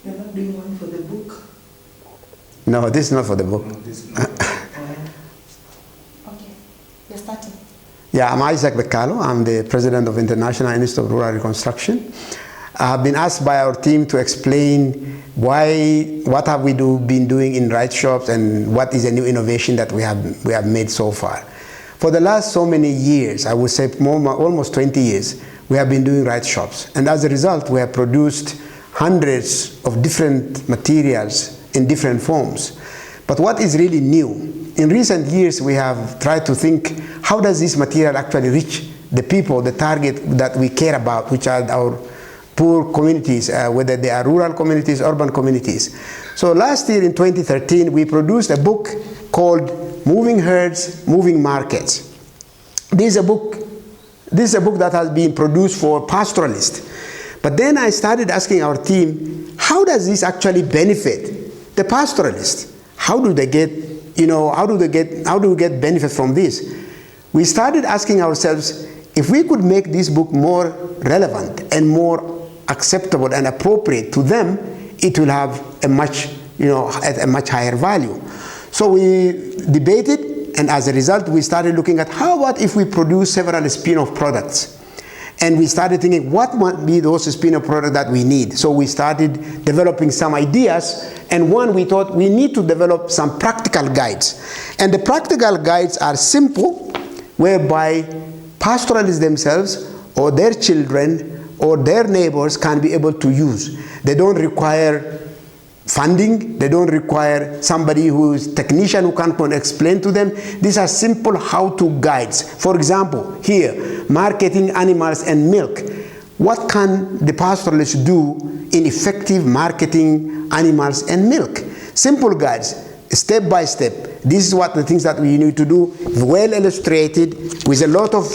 You're not doing one for the book? No, this is not for the book. No, this is not. Okay, you're starting. Yeah, I'm Isaac Bekalo. I'm the president of International Institute of Rural Reconstruction. I have been asked by our team to explain what have we been doing in write shops and what is a new innovation that we have made so far. For the last so many years, I would say almost 20 years, we have been doing write shops. And as a result, we have produced hundreds of different materials in different forms. But what is really new? In recent years, we have tried to think, how does this material actually reach the people, the target that we care about, which are our poor communities, whether they are rural communities, urban communities. So last year in 2013, we produced a book called Moving Herds, Moving Markets. This is a book that has been produced for pastoralists. But then I started asking our team, how does this actually benefit the pastoralists? How do they get, how do we get benefit from this? We started asking ourselves, if we could make this book more relevant and more acceptable and appropriate to them, it will have a much higher value. So we debated, and as a result, we started looking at how about if we produce several spin-off products. And we started thinking, what might be those spin-off products that we need? So we started developing some ideas, and one, we thought we need to develop some practical guides. And the practical guides are simple, whereby pastoralists themselves or their children or their neighbors can be able to use. They don't require funding, they don't require somebody who is a technician who can explain to them. These are simple how-to guides. For example, here, marketing animals and milk. What can the pastoralist do in effective marketing animals and milk? Simple guides, step by step. This is what the things that we need to do, well illustrated, with a lot of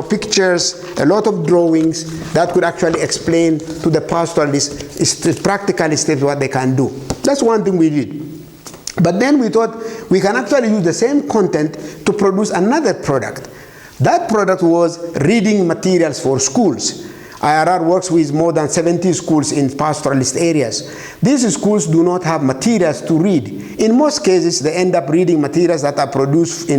pictures, a lot of drawings that could actually explain to the pastoralists practically steps what they can do. That's one thing we did. But then we thought we can actually use the same content to produce another product. That product was reading materials for schools. IIRR works with more than 70 schools in pastoralist areas. These schools do not have materials to read. In most cases, they end up reading materials that are produced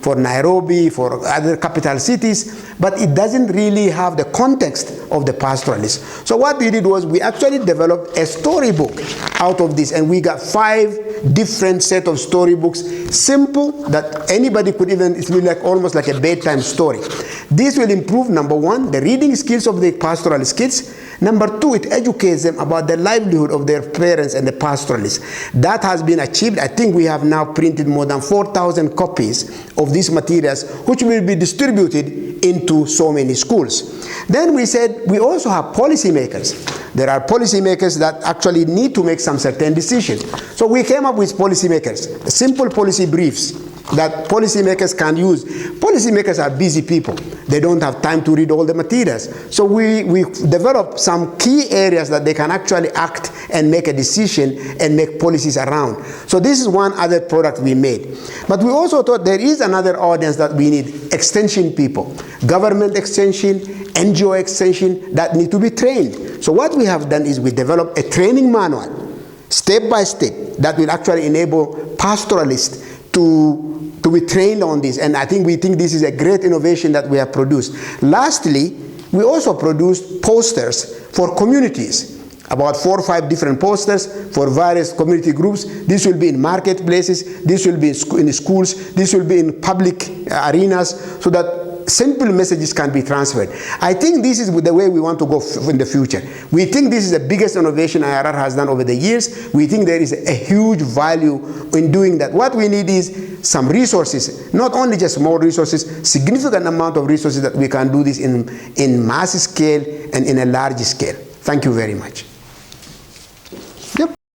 for Nairobi, for other capital cities, but it doesn't really have the context of the pastoralist. So what we did was we actually developed a storybook out of this, and we got 5 different set of storybooks, simple, that anybody could even, it's really almost like a bedtime story. This will improve, number 1, the reading skills of the pastoralist kids. Number 2, it educates them about the livelihood of their parents and the pastoralists. That has been achieved. I think we have now printed more than 4,000 copies of these materials, which will be distributed into so many schools. Then we said we also have policymakers. There are policymakers that actually need to make some certain decisions. So we came up with policymakers, simple policy briefs that policymakers can use. Policymakers are busy people. They don't have time to read all the materials. So we developed some key areas that they can actually act and make a decision and make policies around. So this is one other product we made. But we also thought there is another audience that we need, extension people, government extension, NGO extension that need to be trained. So what we have done is we developed a training manual, step by step, that will actually enable pastoralists to be trained on this, and we think this is a great innovation that we have produced. Lastly, we also produced posters for communities, about 4 or 5 different posters for various community groups. This will be in marketplaces, this will be in schools, this will be in public arenas, so that simple messages can be transferred. I think this is the way we want to go in the future. We think this is the biggest innovation IIRR has done over the years. We think there is a huge value in doing that. What we need is some resources, not only just more resources, significant amount of resources that we can do this in mass scale and in a large scale. Thank you very much.